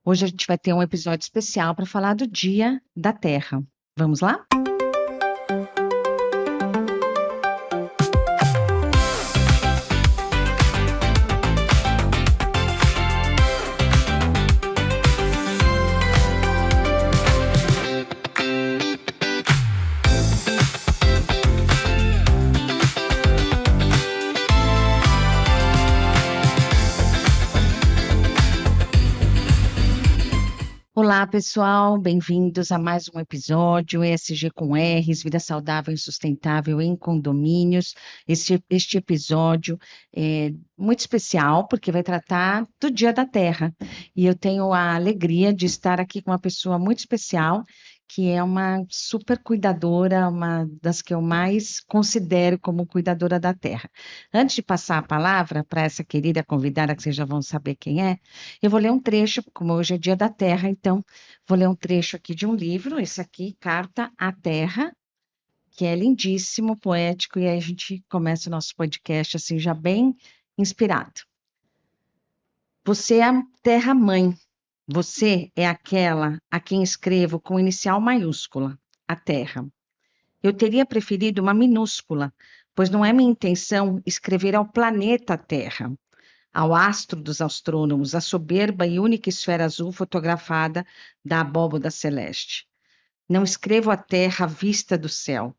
Hoje a gente vai ter um episódio especial para falar do Dia da Terra. Vamos lá? Olá, pessoal, bem-vindos a mais um episódio ESG com R's, Vida Saudável e Sustentável em Condomínios. Este episódio é muito especial porque vai tratar do Dia da Terra. E eu tenho a alegria de estar aqui com uma pessoa muito especial, que é uma super cuidadora, uma das que eu mais considero como cuidadora da terra. Antes de passar a palavra para essa querida convidada, que vocês já vão saber quem é, eu vou ler um trecho, como hoje é Dia da Terra, então vou ler um trecho aqui de um livro, esse aqui, Carta à Terra, que é lindíssimo, poético, e aí a gente começa o nosso podcast assim, já bem inspirado. Você é a Terra-mãe, você é aquela a quem escrevo com inicial maiúscula, a Terra. Eu teria preferido uma minúscula, pois não é minha intenção escrever ao planeta Terra, ao astro dos astrônomos, a soberba e única esfera azul fotografada da abóboda celeste. Não escrevo a Terra à vista do céu,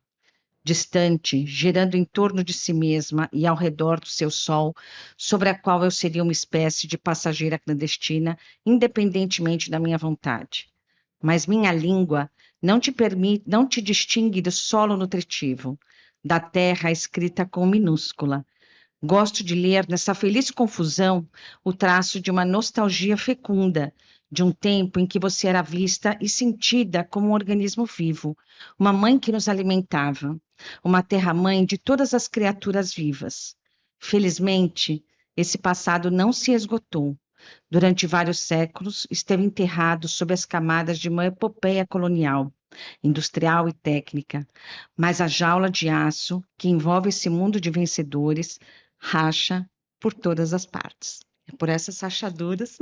distante, girando em torno de si mesma e ao redor do seu sol, sobre a qual eu seria uma espécie de passageira clandestina, independentemente da minha vontade. Mas minha língua não te distingue do solo nutritivo, da terra escrita com minúscula. Gosto de ler nessa feliz confusão o traço de uma nostalgia fecunda, de um tempo em que você era vista e sentida como um organismo vivo, uma mãe que nos alimentava, uma terra-mãe de todas as criaturas vivas. Felizmente, esse passado não se esgotou. Durante vários séculos, esteve enterrado sob as camadas de uma epopeia colonial, industrial e técnica, mas a jaula de aço que envolve esse mundo de vencedores racha por todas as partes. É por essas rachaduras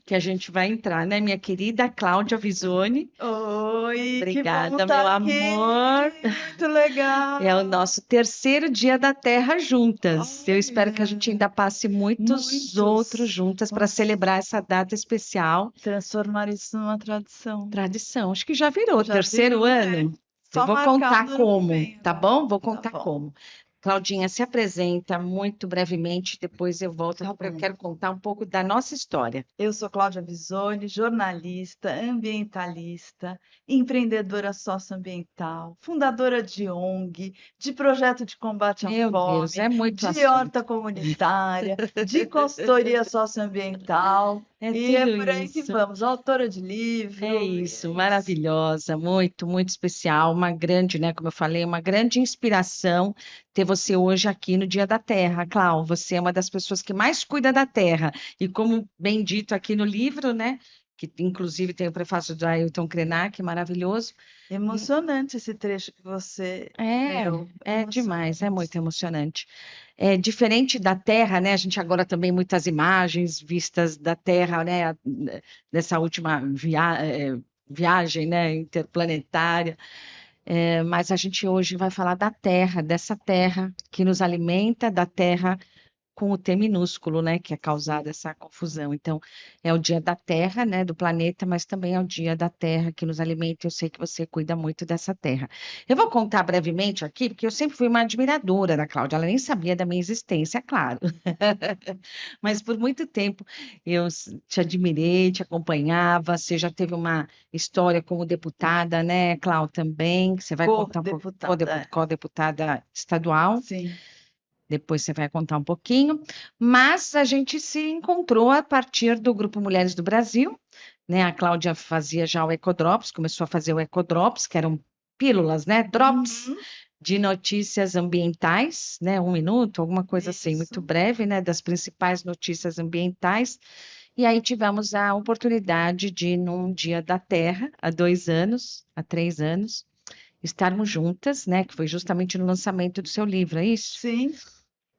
que a gente vai entrar, né, minha querida Cláudia Visoni? Oi, Obrigada, que bom meu estar amor. aqui, muito legal. É o nosso terceiro Dia da Terra juntas. Eu espero que a Olha, gente ainda passe muitos outros juntas para Vamos celebrar essa data especial. transformar isso numa tradição. Tradição, acho que já virou Já terceiro virou, ano. Eu Só vou marcar contar no ano que como, vem tá agora. bom? Vou Tá contar bom. como. Claudinha, se apresenta muito brevemente, depois eu volto, Tá porque eu bom. quero contar um pouco da nossa história. Eu sou Cláudia Visoni, jornalista, ambientalista, empreendedora socioambiental, fundadora de ONG, de projeto de combate à Meu Deus, fome, é muito de assunto. horta comunitária, de consultoria socioambiental. É E é tudo por aí que isso. vamos, autora de É livro. isso, maravilhosa, muito, muito especial, uma grande, né, como eu falei, uma grande inspiração ter você hoje aqui no Dia da Terra. Clau, você é uma das pessoas que mais cuida da terra, e como bem dito aqui no livro, né, que inclusive tem o prefácio do Ailton Krenak, maravilhoso. Emocionante esse trecho que você leu. É demais, é muito Emocionante. emocionante. É diferente da Terra, né? A gente agora também muitas imagens vistas da Terra, né? Dessa última viagem, né? Interplanetária. Mas a gente hoje vai falar da Terra, dessa Terra que nos alimenta, da Terra com o T minúsculo, né, que é causada essa confusão. Então, é o dia da Terra, né, do planeta, mas também é o dia da Terra que nos alimenta. Eu sei que você cuida muito dessa Terra. Eu vou contar brevemente aqui, porque eu sempre fui uma admiradora da Cláudia, ela nem sabia da minha existência, claro. Mas por muito tempo eu te admirei, te acompanhava. Você já teve uma história como deputada, né, Cláudia, também, que você vai contar um pouco, Co-deputada. co-deputada estadual. Sim. Depois você vai contar um pouquinho, mas a gente se encontrou a partir do Grupo Mulheres do Brasil, né? A Cláudia fazia já o Ecodrops, começou a fazer o Ecodrops, que eram pílulas, né? Drops Uhum. de notícias ambientais, né? 1 minuto, alguma coisa assim, muito Isso. breve, né? Das principais notícias ambientais. E aí tivemos a oportunidade de, num Dia da Terra, há 2 anos, há 3 anos, estarmos juntas, né? Que foi justamente no lançamento do seu livro, é isso? Sim.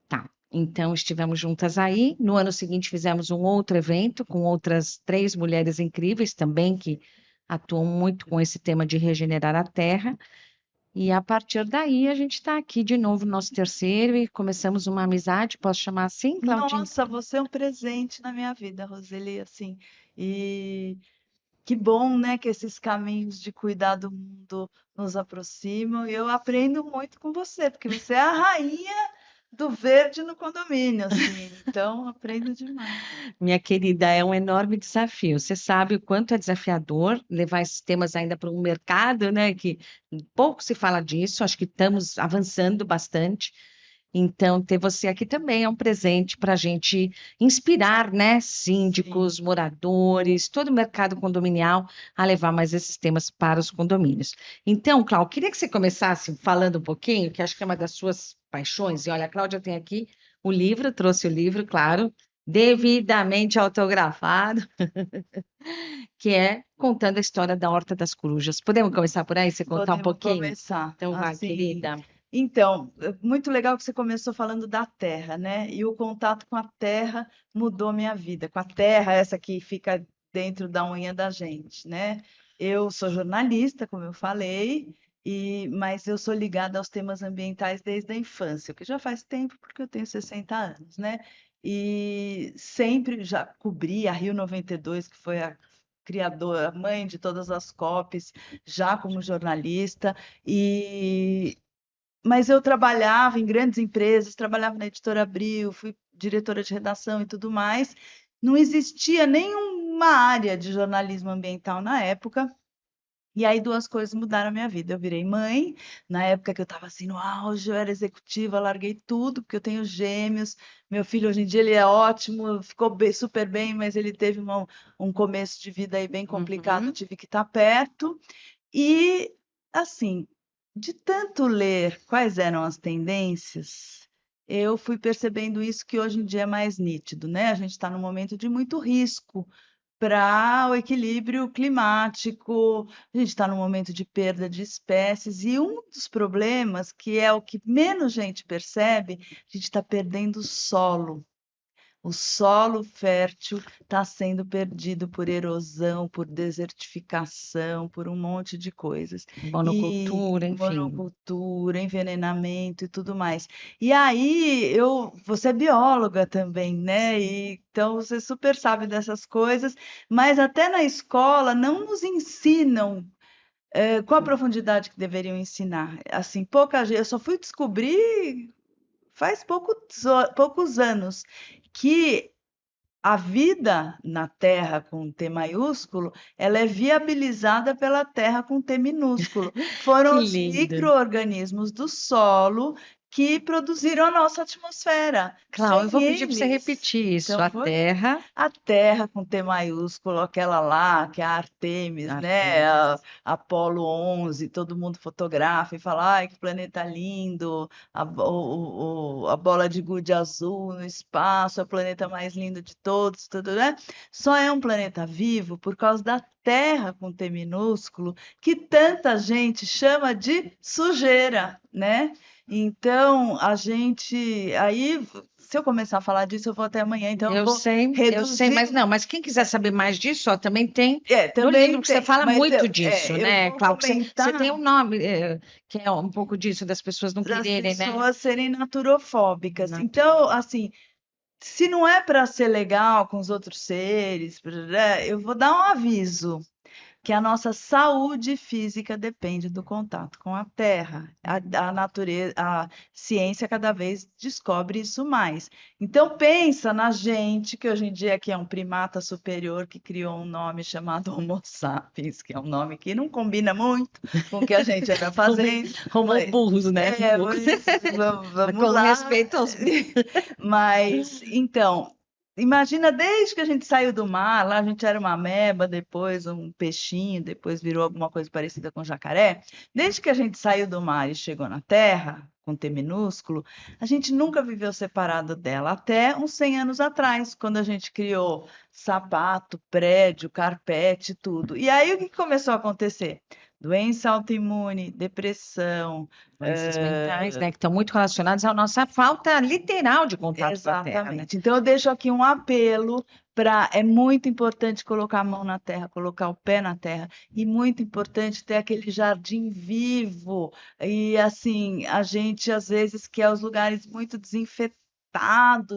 Tá. Então, estivemos juntas aí. No ano seguinte, fizemos um outro evento com outras 3 mulheres incríveis também, que atuam muito com esse tema de regenerar a terra. E a partir daí, a gente está aqui de novo no nosso terceiro e começamos uma amizade. Posso chamar assim, Claudinha? Nossa, você é um presente na minha vida, Roseli, assim. E que bom, né, que esses caminhos de cuidar do mundo nos aproximam. E eu aprendo muito com você, porque você é a rainha do verde no condomínio, assim. Então, aprendo demais. Minha querida, é um enorme desafio. Você sabe o quanto é desafiador levar esses temas ainda para um mercado, né? Que pouco se fala disso, acho que estamos avançando bastante. Então, ter você aqui também é um presente para a gente inspirar, né? Sim, Síndicos, moradores, todo o mercado condominial a levar mais esses temas para os condomínios. Então, Cláudia, queria que você começasse falando um pouquinho, que acho que é uma das suas paixões. E olha, a Cláudia tem aqui o livro, trouxe o livro, claro, devidamente autografado, que é contando a história da Horta das Corujas. Podemos começar por aí, você contar um podemos pouquinho? começar. Então, vai, Assim, querida. então, muito legal que você começou falando da terra, né? E o contato com a terra mudou minha vida. Com a terra, essa que fica dentro da unha da gente, né? Eu sou jornalista, como eu falei, mas eu sou ligada aos temas ambientais desde a infância, o que já faz tempo, porque eu tenho 60 anos, né? E sempre já cobri a Rio 92, que foi a criadora, a mãe de todas as COPs, já como jornalista. E mas eu trabalhava em grandes empresas, trabalhava na Editora Abril, fui diretora de redação e tudo mais. Não existia nenhuma área de jornalismo ambiental na época. E aí duas coisas mudaram a minha vida. Eu virei mãe, na época que eu estava assim no auge, eu era executiva, larguei tudo, porque eu tenho gêmeos. Meu filho hoje em dia ele é ótimo, ficou super bem, mas ele teve um começo de vida aí bem complicado, eu Uhum. tive que estar perto. E, assim, de tanto ler quais eram as tendências, eu fui percebendo isso que hoje em dia é mais nítido, né? A gente está num momento de muito risco para o equilíbrio climático, a gente está num momento de perda de espécies, e um dos problemas, que é o que menos gente percebe, a gente está perdendo solo. O solo fértil está sendo perdido por erosão, por desertificação, por um monte de coisas. E Monocultura, enfim. monocultura, envenenamento e tudo mais. E aí, você é bióloga também, né? Então você super sabe dessas coisas, mas até na escola não nos ensinam com a profundidade que deveriam ensinar. Assim, pouca gente, eu só fui descobrir faz poucos anos que a vida na Terra com T maiúsculo, ela é viabilizada pela Terra com T minúsculo. Que Foram os lindo. micro-organismos do solo que produziram a nossa atmosfera. Cláudia, eu Sem vou pedir para você eles, repetir isso. então A foi Terra, a Terra com T maiúsculo, aquela lá, que é a Artemis, né? A Artemis. Apolo 11, todo mundo fotografa e fala, ai, que planeta lindo, a bola de gude azul no espaço, é o planeta mais lindo de todos, tudo, né? Só é um planeta vivo por causa da Terra com T minúsculo, que tanta gente chama de sujeira, né? Então, a gente. Aí, se eu começar a falar disso, eu vou até amanhã, então eu vou Eu sei, reduzir. mas não, mas quem quiser saber mais disso, ó, também tem no livro Também que você tem, fala mas muito disso, eu né, vou Cláudia? Que você tem um comentar nome, que é um pouco disso, das pessoas não das quererem, né? pessoas serem naturofóbicas. Natural. Então, assim, se não é para ser legal com os outros seres, eu vou dar um aviso. Que a nossa saúde física depende do contato com a terra. A natureza, a ciência cada vez descobre isso mais. Então pensa na gente, que hoje em dia aqui é um primata superior que criou um nome chamado Homo sapiens, que é um nome que não combina muito com o que a gente anda fazendo, Homo mas, burros, né? Um pouco. Mas vamos com lá. respeito aos. Mas, então, imagina desde que a gente saiu do mar, lá a gente era uma ameba, depois um peixinho, depois virou alguma coisa parecida com jacaré. Desde que a gente saiu do mar e chegou na Terra, com T minúsculo, a gente nunca viveu separado dela, até uns 100 anos atrás, quando a gente criou sapato, prédio, carpete, tudo. E aí o que começou a acontecer? Doença autoimune, depressão, Doenças mentais, né, que estão muito relacionadas à nossa falta literal de contato com a terra, né? exatamente. Então eu deixo aqui um apelo para é muito importante colocar a mão na terra, colocar o pé na terra, e muito importante ter aquele jardim vivo. E assim, a gente às vezes quer os lugares muito desinfetados,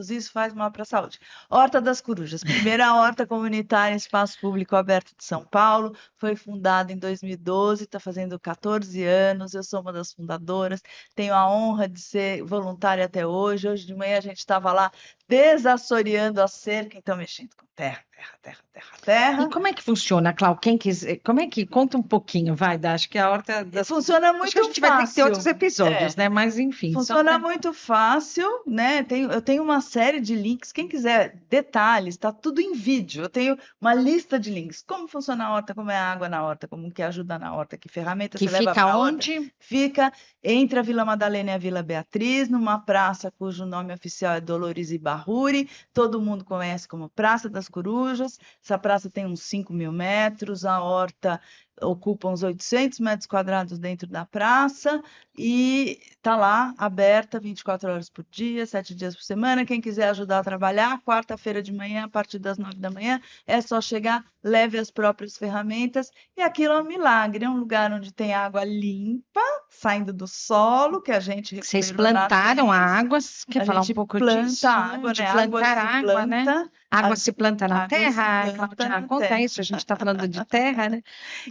isso faz mal para a saúde. Horta das Corujas, primeira horta comunitária em espaço público aberto de São Paulo, foi fundada em 2012, está fazendo 14 anos, eu sou uma das fundadoras, tenho a honra de ser voluntária até hoje. Hoje de manhã a gente estava lá desassoreando a cerca, então mexendo com terra, terra, terra, terra, E terra. como é que funciona, Clau? Quem quiser, como é que conta um pouquinho, vai, acho que a horta das Funciona acho que a muito gente vai ter que ter outros fácil. episódios, né? Mas enfim, só Funciona para muito fácil, né? Eu tenho uma série de links. Quem quiser detalhes, está tudo em vídeo. Eu tenho uma lista de links. Como funciona a horta, como é a água na horta, como que ajuda na horta, que ferramenta que você leva fica para a horta. onde? Fica entre a Vila Madalena e a Vila Beatriz, numa praça cujo nome oficial é Dolores Ibarruri. Todo mundo conhece como Praça das Corujas. Essa praça tem uns 5.000 metros. A horta ocupa uns 800 metros quadrados dentro da praça e está lá aberta 24 horas por dia, 7 dias por semana. Quem quiser ajudar a trabalhar, quarta-feira de manhã, a partir das 9 da manhã, é só chegar, leve as próprias ferramentas. E aquilo é um milagre, é um lugar onde tem água limpa, saindo do solo, que a gente Vocês recuperou na plantaram a ciência. água? Quer A falar um gente pouco planta disso, né? água, De né? Água plantar se água, né? planta, Água se planta na água se terra, planta Claudina, na conta terra. isso. A gente está falando de terra, né?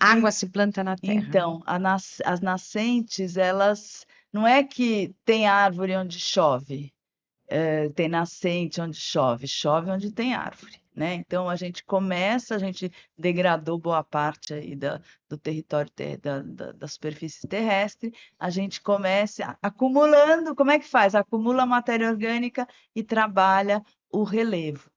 Água se planta na terra, né? Então, as nascentes, elas não é que tem árvore onde chove, tem nascente onde chove, chove onde tem árvore, né? Então a gente degradou boa parte aí do território da superfície terrestre, a gente começa acumulando, como é que faz? Acumula matéria orgânica e trabalha o relevo.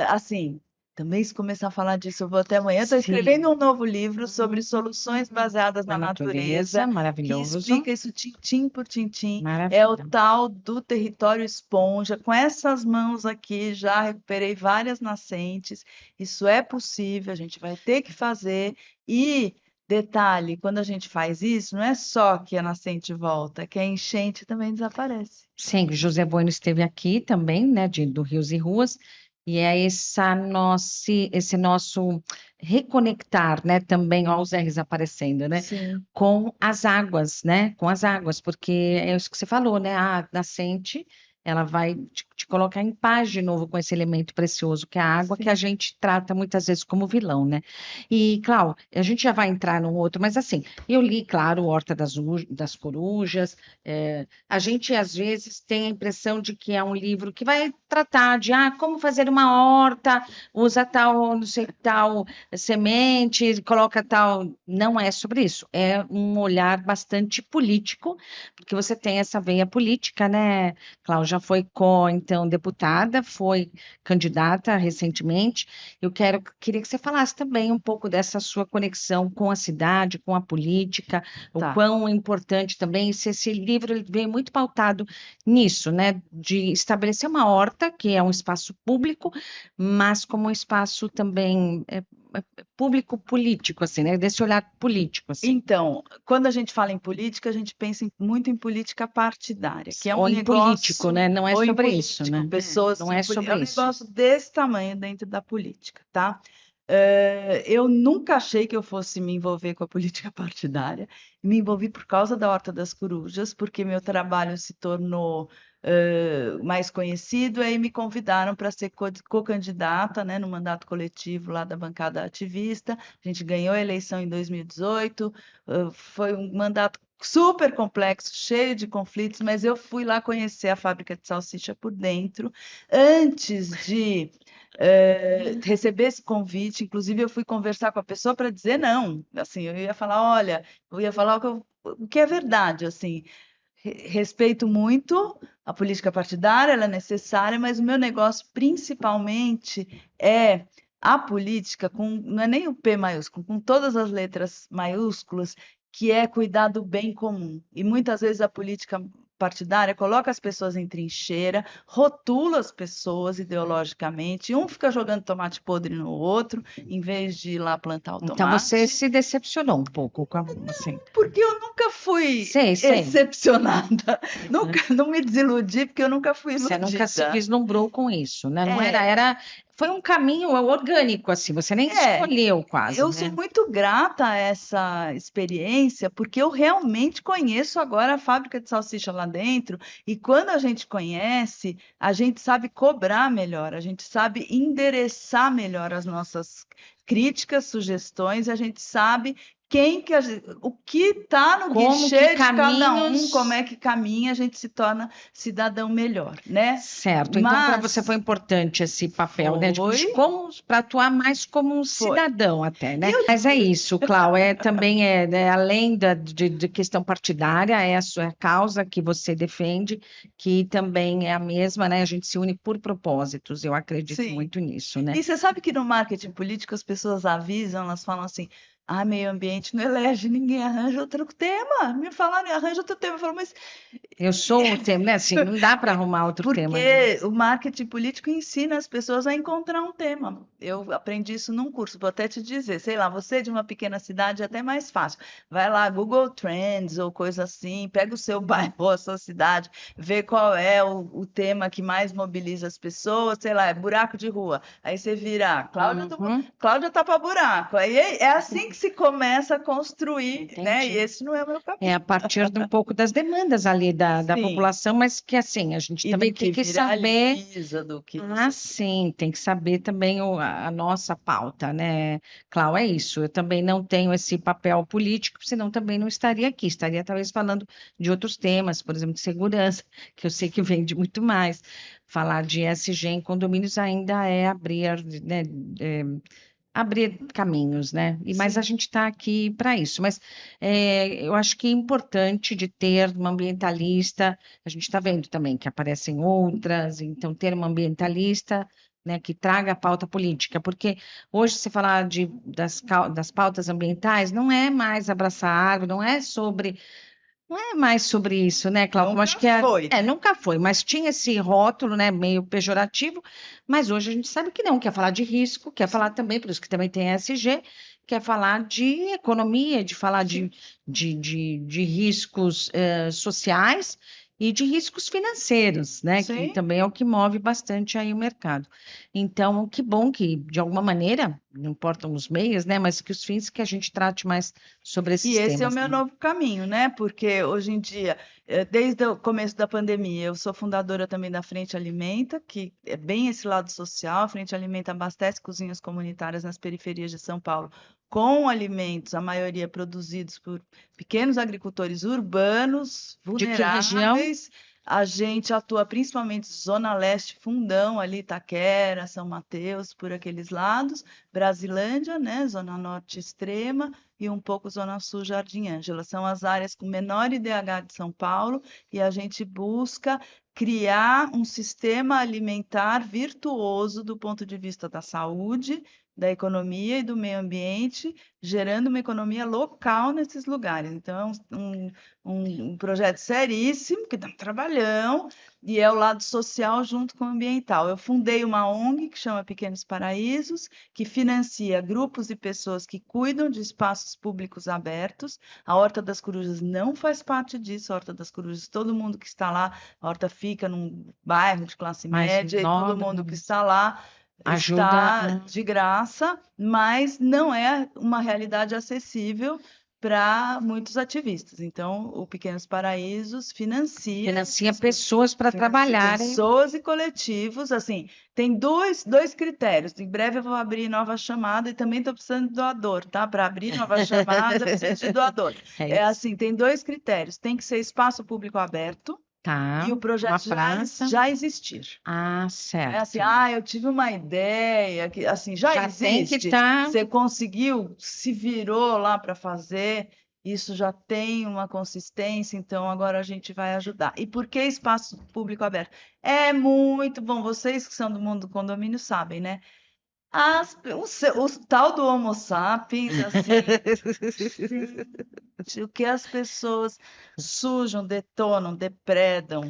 Assim, também se começar a falar disso, eu vou até amanhã. Estou Sim, escrevendo um novo livro sobre soluções baseadas na na natureza, natureza, que maravilhoso, explica isso tintim por tintim. É o maravilha. tal do território esponja. Com essas mãos aqui, já recuperei várias nascentes. Isso é possível, a gente vai ter que fazer. E, detalhe, quando a gente faz isso, não é só que a nascente volta, é que a enchente também desaparece. Sim, José Bueno esteve aqui também, né, do Rios e Ruas, e é esse nosso reconectar, né, também, ó, os R's aparecendo, né, Sim. com as águas, né, com as águas, porque é isso que você falou, né, a nascente, ela vai te colocar em paz de novo com esse elemento precioso que é a água, que a Sim. gente trata muitas vezes como vilão, né. E, Clau, a gente já vai entrar num outro, mas assim, eu li, claro, Horta das Corujas, a gente, às vezes, tem a impressão de que é um livro que vai tratar de como fazer uma horta, usa tal, não sei, tal semente, coloca tal. Não é sobre isso. É um olhar bastante político, porque você tem essa veia política, né? Cláudia já foi então, deputada, foi candidata recentemente. Queria que você falasse também um pouco dessa sua conexão com a cidade, com a política, o Tá. quão importante também, se esse livro ele veio muito pautado nisso, né, de estabelecer uma horta, que é um espaço público, mas como um espaço também público político, assim, né, desse olhar político, assim, Então, quando a gente fala em política, a gente pensa muito em política partidária, que é um ou em político, negócio, né, não é ou em sobre isso, político, né, pessoas, não é é sobre um isso. negócio desse tamanho dentro da política, tá? Eu nunca achei que eu fosse me envolver com a política partidária. Me envolvi por causa da Horta das Corujas, porque meu trabalho se tornou mais conhecido, aí me convidaram para ser co-candidata, né, no mandato coletivo lá da bancada ativista. A gente ganhou a eleição em 2018, foi um mandato super complexo, cheio de conflitos, mas eu fui lá conhecer a fábrica de salsicha por dentro, antes de receber esse convite. Inclusive, eu fui conversar com a pessoa para dizer não. Assim, eu ia falar, olha, eu ia falar o que é verdade, assim. Respeito muito a política partidária, ela é necessária, mas o meu negócio principalmente é a política, não é nem o P maiúsculo, com todas as letras maiúsculas, que é cuidar do bem comum. E muitas vezes a política partidária coloca as pessoas em trincheira, rotula as pessoas ideologicamente, um fica jogando tomate podre no outro, em vez de ir lá plantar o Então você tomate. se decepcionou um pouco com assim. Porque eu nunca fui Sei. excepcionada, não me desiludi, porque eu nunca fui Você nunca se iludida. vislumbrou com isso, né? Não É, foi um caminho orgânico, assim, você nem é, escolheu quase, eu sou né? muito grata a essa experiência, porque eu realmente conheço agora a fábrica de salsicha lá dentro, e quando a gente conhece, a gente sabe cobrar melhor, a gente sabe endereçar melhor as nossas críticas, sugestões, e a gente sabe o que está no Como que guichê de cada um, como caminhos. é que caminha, a gente se torna cidadão melhor, né? Certo, então para você foi Mas importante esse papel, né, foi, como para atuar mais como um foi. cidadão até, E né? eu Mas é isso, Clau, também né, além de questão partidária, é a sua causa que você defende, que também é a mesma, né? A gente se une por propósitos, eu acredito sim. muito nisso, né? E você sabe que no marketing político as pessoas avisam, elas falam assim: ah, meio ambiente não elege, ninguém arranja outro tema. Me falaram, arranja outro tema. Eu falo, mas Eu sou o tema, né? Assim, não dá para arrumar outro tema. porque o marketing político ensina as pessoas a encontrar um tema. Eu aprendi isso num curso, vou até te dizer, sei lá, você de uma pequena cidade é até mais fácil. Vai lá, Google Trends ou coisa assim, pega o seu bairro ou a sua cidade, vê qual é o tema que mais mobiliza as pessoas, sei lá, é buraco de rua. Aí você vira, Cláudia tapa buraco. Aí é assim que se começa a construir, né? E Entendi. esse não é o meu É caminho. a partir de um pouco das demandas ali da Sim. população, mas que assim, a gente E do também tem que que saber. viraliza, do que não Ah, sei o quê. sim, tem que saber também a nossa pauta, né, Clau? É isso. Eu também não tenho esse papel político, senão também não estaria aqui. Estaria talvez falando de outros temas, por exemplo, de segurança, que eu sei que vende muito mais. Falar de ESG em condomínios ainda é abrir, né, é, abrir caminhos, né? Mas a Sim. gente está aqui para isso. Mas eu acho que é importante de ter uma ambientalista. A gente está vendo também que aparecem outras, então ter uma ambientalista, né, que traga a pauta política, porque hoje se falar das pautas ambientais não é mais abraçar árvore, não é mais sobre isso, né, Cláudio? Como acho Nunca que foi. nunca foi, mas tinha esse rótulo, né, meio pejorativo, mas hoje a gente sabe que não, quer falar de risco, quer falar também, por isso que também tem ESG, quer falar de economia, de falar Sim. de riscos sociais e de riscos financeiros, né, que Sim. também é o que move bastante aí o mercado. Então, que bom que, de alguma maneira, não importam os meios, né, mas que os fins que a gente trate mais sobre E esses esse é o temas, meu né? novo caminho, né? Porque hoje em dia, desde o começo da pandemia, eu sou fundadora também da Frente Alimenta, que é bem esse lado social. A Frente Alimenta abastece cozinhas comunitárias nas periferias de São Paulo com alimentos, a maioria produzidos por pequenos agricultores urbanos, De que região? vulneráveis. A gente atua principalmente Zona Leste, Fundão, ali, Itaquera, São Mateus, por aqueles lados. Brasilândia, né? Zona Norte extrema e um pouco Zona Sul, Jardim Ângela. São as áreas com menor IDH de São Paulo e a gente busca criar um sistema alimentar virtuoso do ponto de vista da saúde, da economia e do meio ambiente, gerando uma economia local nesses lugares. Então, é um projeto seríssimo, que dá um trabalhão, e é o lado social junto com o ambiental. Eu fundei uma ONG que chama Pequenos Paraísos, que financia grupos e pessoas que cuidam de espaços públicos abertos. A Horta das Corujas não faz parte disso. A Horta das Corujas, todo mundo que está lá, a horta fica num bairro de classe Mais média e todo nobre, mundo que está lá ajuda está de graça, mas não é uma realidade acessível para muitos ativistas. Então, o Pequenos Paraísos financia pessoas para financia trabalharem. pessoas e coletivos. Assim, tem dois critérios. Em breve eu vou abrir nova chamada e também estou precisando de doador, tá? Para abrir nova chamada, eu preciso de doador. É É isso. assim, tem dois critérios. Tem que ser espaço público aberto Tá, e o uma projeto praça. já existir. Ah, É assim, certo. eu tive uma ideia que assim já Já tem que existe. estar. Você conseguiu, se virou lá para fazer, isso já tem uma consistência, então agora a gente vai ajudar. E por que espaço público aberto? É muito bom, vocês que são do mundo do condomínio sabem, né? O tal do Homo sapiens, assim, o que as pessoas sujam, detonam, depredam.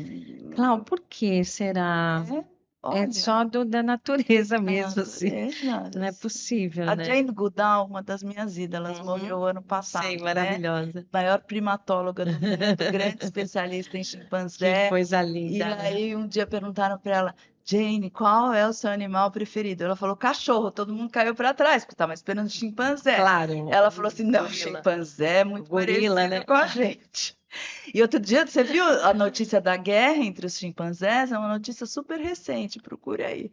Cláudio, por que será? É, É olha, só da natureza a mesmo, assim. natureza. Não é possível, A né? Jane Goodall, uma das minhas ídolas, Uhum. morreu ano Sei, passado, né? maravilhosa. Maior primatóloga do mundo, grande especialista em Que chimpanzé. coisa E linda, né? aí um dia perguntaram para ela, Jane, qual é o seu animal preferido? Ela falou cachorro. Todo mundo caiu para trás, porque estava esperando chimpanzé. Claro, Ela falou assim, não, gorila. chimpanzé é O muito gorila, parecido né? com a gente. E outro dia, você viu a notícia da guerra entre os chimpanzés? É uma notícia super recente, procure aí.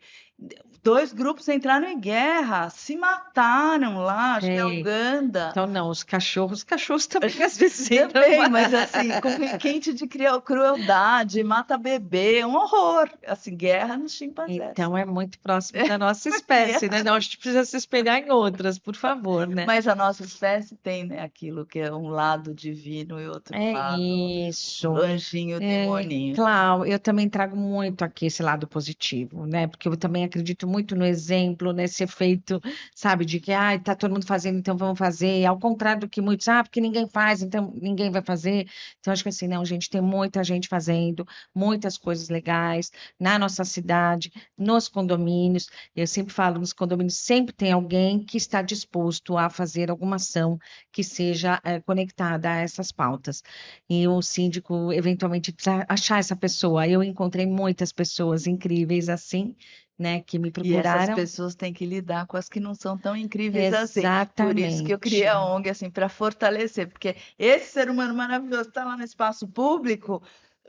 Dois grupos entraram em guerra, se mataram lá, acho que é Sei. Uganda. Então, não, os cachorros também às vezes entram. Também, mas assim, com requinte de crueldade, mata bebê, um horror. Assim, guerra nos chimpanzés. Então, é muito próximo da nossa espécie, né? Não, a gente precisa se espelhar em outras, por favor, né? Mas a nossa espécie tem, né, aquilo que é um lado divino e outro É lado isso. anjinho, demoninho. Claro, eu também trago muito aqui esse lado positivo, né? Porque eu também acredito muito no exemplo, nesse efeito, sabe, de que tá todo mundo fazendo, então vamos fazer. Ao contrário do que muitos, porque ninguém faz, então ninguém vai fazer. Então, acho que assim, não, gente, tem muita gente fazendo, muitas coisas legais na nossa cidade, nos condomínios. Eu sempre falo, nos condomínios sempre tem alguém que está disposto a fazer alguma ação que seja conectada a essas pautas. E o síndico eventualmente precisa achar essa pessoa. Eu encontrei muitas pessoas incríveis assim, né, que me E essas procuraram. pessoas têm que lidar com as que não são tão incríveis assim. Por isso que eu criei Exatamente. a ONG, assim, para fortalecer, porque esse ser humano maravilhoso está lá no espaço público,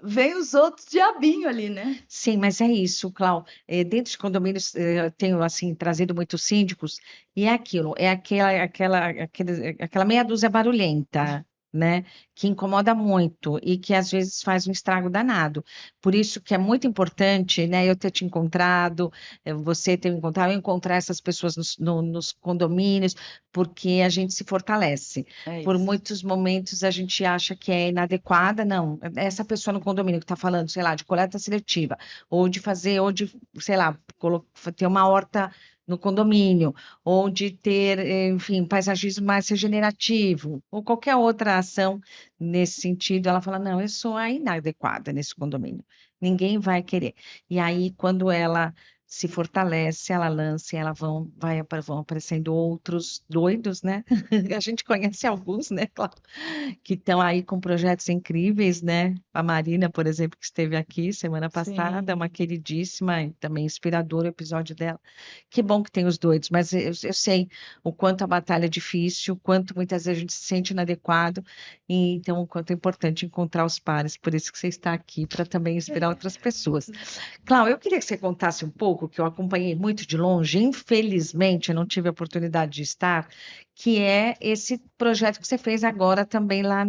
vem os outros diabinho ali, né? Sim, mas é isso, Clau. Dentro de condomínios, eu tenho assim trazido muitos síndicos e é aquilo, é aquela meia dúzia barulhenta, né, que incomoda muito e que às vezes faz um estrago danado. Por isso que é muito importante, né, eu ter te encontrado, você ter me encontrado, eu encontrar essas pessoas nos condomínios, porque a gente se fortalece. É Por isso. muitos momentos a gente acha que é inadequada, não. Essa pessoa no condomínio que está falando, sei lá, de coleta seletiva, ou de fazer, ou de, sei lá, ter uma horta no condomínio, ou de ter, enfim, paisagismo mais regenerativo, ou qualquer outra ação nesse sentido, ela fala, não, eu sou a inadequada nesse condomínio, ninguém vai querer. E aí, quando ela se fortalece, ela lança e vão aparecendo outros doidos, né? A gente conhece alguns, né, claro, que estão aí com projetos incríveis, né? A Marina, por exemplo, que esteve aqui semana passada, uma Sim. queridíssima e também inspirador o episódio dela. Que bom que tem os doidos, mas eu sei o quanto a batalha é difícil, o quanto muitas vezes a gente se sente inadequado, e então o quanto é importante encontrar os pares. Por isso que você está aqui, para também inspirar outras pessoas. Cláudia, eu queria que você contasse um pouco, que eu acompanhei muito de longe, infelizmente eu não tive a oportunidade de estar, que é esse projeto que você fez agora também lá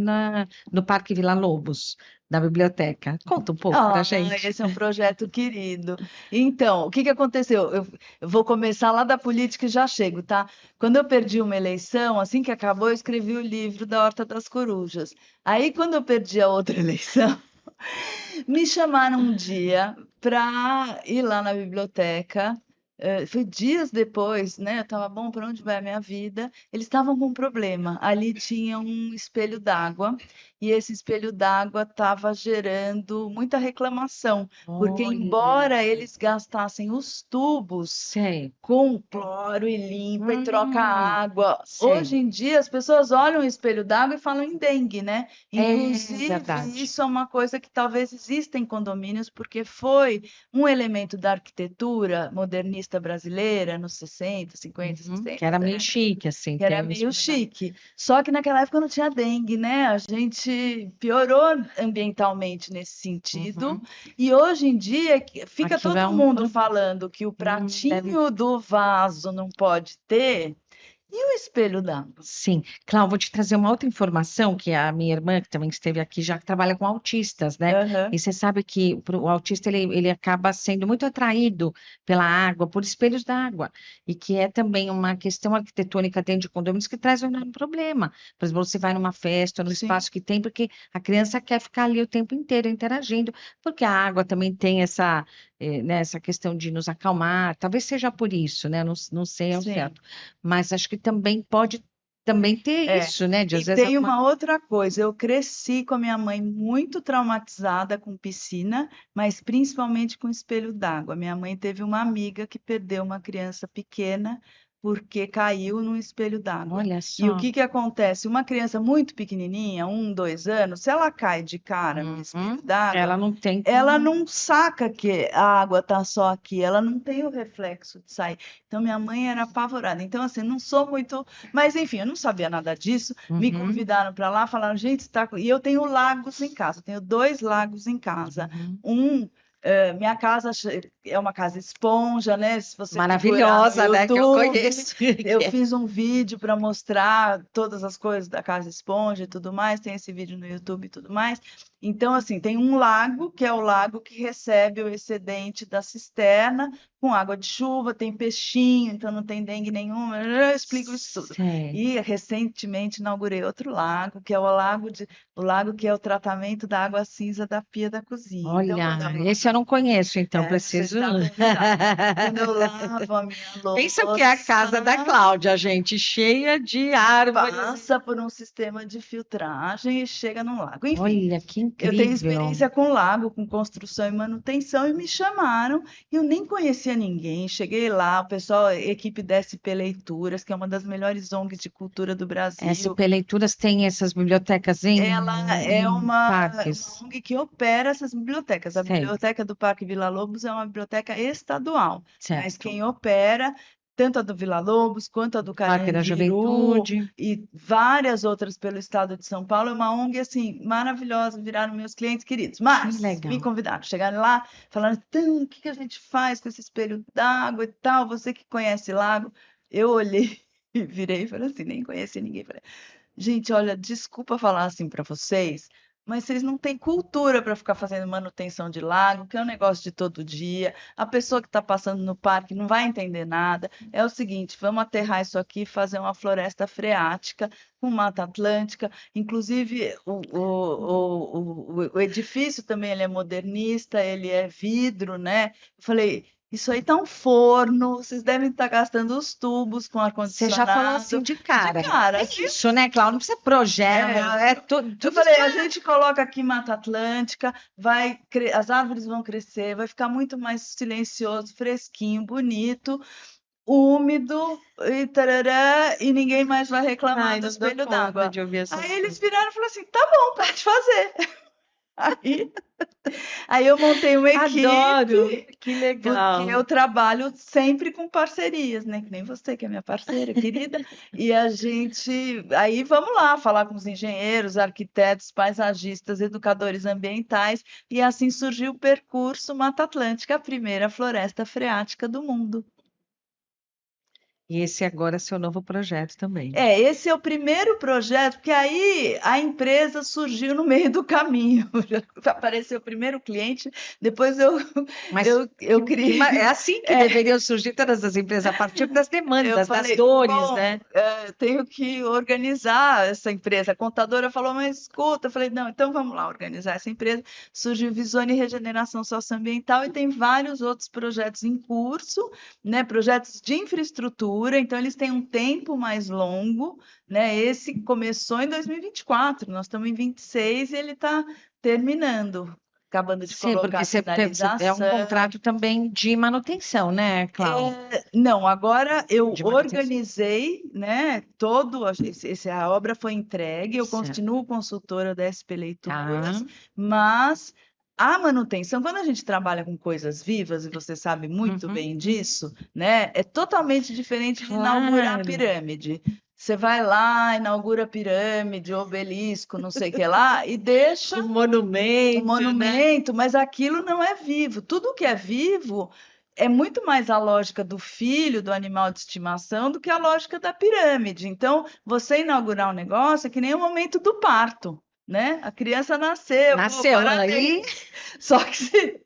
no Parque Vila Lobos, da biblioteca. Conta um pouco para a Ah, gente. esse é um projeto querido. Então, o que que aconteceu? Eu vou começar lá da política e já chego, tá? Quando eu perdi uma eleição, assim que acabou, eu escrevi o livro da Horta das Corujas. Aí, quando eu perdi a outra eleição, me chamaram um dia para ir lá na biblioteca. Foi dias depois, né? Eu estava, bom, para onde vai a minha vida? Eles estavam com um problema. Ali tinha um espelho d'água e esse espelho d'água estava gerando muita reclamação, porque Olha, embora eles gastassem os tubos sei. com cloro e limpa e troca a água. Hoje Sei. em dia as pessoas olham o espelho d'água e falam em dengue, né? É Inclusive, verdade. isso é uma coisa que talvez exista em condomínios, porque foi um elemento da arquitetura modernista brasileira nos 60, 50, Que 60, era meio até chique, assim, que era tem um meio espelho d'água. chique. Só que naquela época não tinha dengue, né? A gente piorou ambientalmente nesse sentido. Uhum. E hoje em dia fica Aquilo é todo um mundo problema. falando que o Deve. pratinho do vaso não pode ter e o espelho d'água. Sim, Cláudia, vou te trazer uma outra informação que a minha irmã, que também esteve aqui, já trabalha com autistas, né? Aham. E você sabe que o autista ele acaba sendo muito atraído pela água, por espelhos d'água, e que é também uma questão arquitetônica dentro de condomínios que traz um enorme problema. Por exemplo, você vai numa festa, no Sim, espaço que tem, porque a criança quer ficar ali o tempo inteiro interagindo, porque a água também tem né, essa questão de nos acalmar, talvez seja por isso, né? Não sei ao sim. certo, mas acho que também pode. também ter É. isso, né? De às E vezes tem alguma... uma outra coisa, eu cresci com a minha mãe muito traumatizada com piscina, mas principalmente com espelho d'água. Minha mãe teve uma amiga que perdeu uma criança pequena porque caiu num espelho d'água. Olha E o só. que que acontece? Uma criança muito pequenininha, 1, 2 anos, se ela cai de cara no espelho Uhum. d'água, Ela não tem ela como. não saca que a água está só aqui, ela não tem o reflexo de sair. Então, minha mãe era apavorada. Então, assim, não sou muito. Mas, enfim, eu não sabia nada disso. Me Uhum. convidaram para lá, falaram, gente, está. E eu tenho lagos em casa, eu tenho 2 lagos em casa. Uhum. Minha casa é uma casa esponja, né? Se você procurar no Maravilhosa, né? Que eu YouTube, conheço. eu Que é. fiz um vídeo para mostrar todas as coisas da casa esponja e tudo mais. Tem esse vídeo no YouTube e tudo mais. Então, assim, tem um lago, que é o lago que recebe o excedente da cisterna, com água de chuva, tem peixinho, então não tem dengue nenhuma. Eu explico isso tudo. Sei. E recentemente inaugurei outro lago, que é o lago que é o tratamento da água cinza da pia da cozinha. Então, quando Olha, esse eu não conheço, então você preciso. está convidado. Quando eu lavo a minha Pensa o que é a casa da louça, Cláudia, gente, cheia de árvores. passa por um sistema de filtragem e chega num lago. Enfim, Olha, que eu tenho incrível. experiência com lago, com construção e manutenção, e me chamaram. Eu nem conhecia ninguém. Cheguei lá, o pessoal, a equipe da SP Leituras, que é uma das melhores ONGs de cultura do Brasil. SP Leituras tem essas bibliotecas Ela é em uma parques, ONG que opera essas bibliotecas. A sei, biblioteca do Parque Vila Lobos é uma biblioteca estadual, mas certo. quem opera, tanto a do Vila Lobos quanto a do Parque da Carandiru Juventude, e várias outras pelo estado de São Paulo, é uma ONG assim maravilhosa, viraram meus clientes queridos. que Mas me legal. convidaram, chegaram lá, falaram: então, o que que a gente faz com esse espelho d'água e tal? Você que conhece lago? Eu olhei e virei e falei assim, nem conheci ninguém. Gente, olha, desculpa falar assim para vocês, mas vocês não têm cultura para ficar fazendo manutenção de lago, que é um negócio de todo dia. A pessoa que está passando no parque não vai entender nada. É o seguinte, vamos aterrar isso aqui e fazer uma floresta freática com Mata Atlântica. Inclusive, o edifício também ele é modernista, ele é vidro, né? Eu falei, isso aí tá um forno, vocês devem estar gastando os tubos com Você já falou assim ar-condicionado. de De cara. cara, É assim, isso, né, Cláudia? Não precisa projeto, é. é Eu tudo falei, isso. a gente coloca aqui Mata Atlântica, as árvores vão crescer, vai ficar muito mais silencioso, fresquinho, bonito, úmido e tarará, e ninguém mais vai reclamar Ai, do não dou espelho conta d'água. de ouvir essas Aí eles coisas. viraram e falaram assim: tá bom, pode fazer. Aí, aí eu montei uma equipe. Adoro, que Porque legal. eu trabalho sempre com parcerias, né? Que nem você, que é minha parceira querida. E a gente. Aí vamos lá falar com os engenheiros, arquitetos, paisagistas, educadores ambientais. E assim surgiu o percurso Mata Atlântica, a primeira floresta freática do mundo. E esse agora é seu novo projeto também. Esse é o primeiro projeto, porque aí a empresa surgiu no meio do caminho. Apareceu o primeiro cliente, depois eu, Mas eu é criei. assim que deveriam surgir todas as empresas, a partir das Eu demandas, das falei, dores, bom, né? tenho que organizar essa empresa. A contadora falou, mas escuta, eu falei, não, então vamos lá organizar essa empresa. Surgiu Visone Regeneração Socioambiental e tem vários outros projetos em curso, né? Projetos de infraestrutura, então eles têm um tempo mais longo, né? Esse começou em 2024, nós estamos em 26 e ele está terminando, acabando de Sim, colocar porque a é um sinalização. contrato também de manutenção, né, Cláudia? Não, agora eu De manutenção. organizei, né, a obra foi entregue, eu Certo. continuo consultora da SP Tá. Leituras, mas a manutenção, quando a gente trabalha com coisas vivas, e você sabe muito Uhum, bem uhum. disso, né, é totalmente diferente de inaugurar a Claro. pirâmide. Você vai lá, inaugura a pirâmide, obelisco, não sei o que lá, e deixa Um um monumento, né? monumento, mas aquilo não é vivo. Tudo que é vivo é muito mais a lógica do filho do animal de estimação do que a lógica da pirâmide. Então, você inaugurar um negócio é que nem o momento do parto, né? A criança nasceu, pô, Nasceu aí. parabéns. Só que se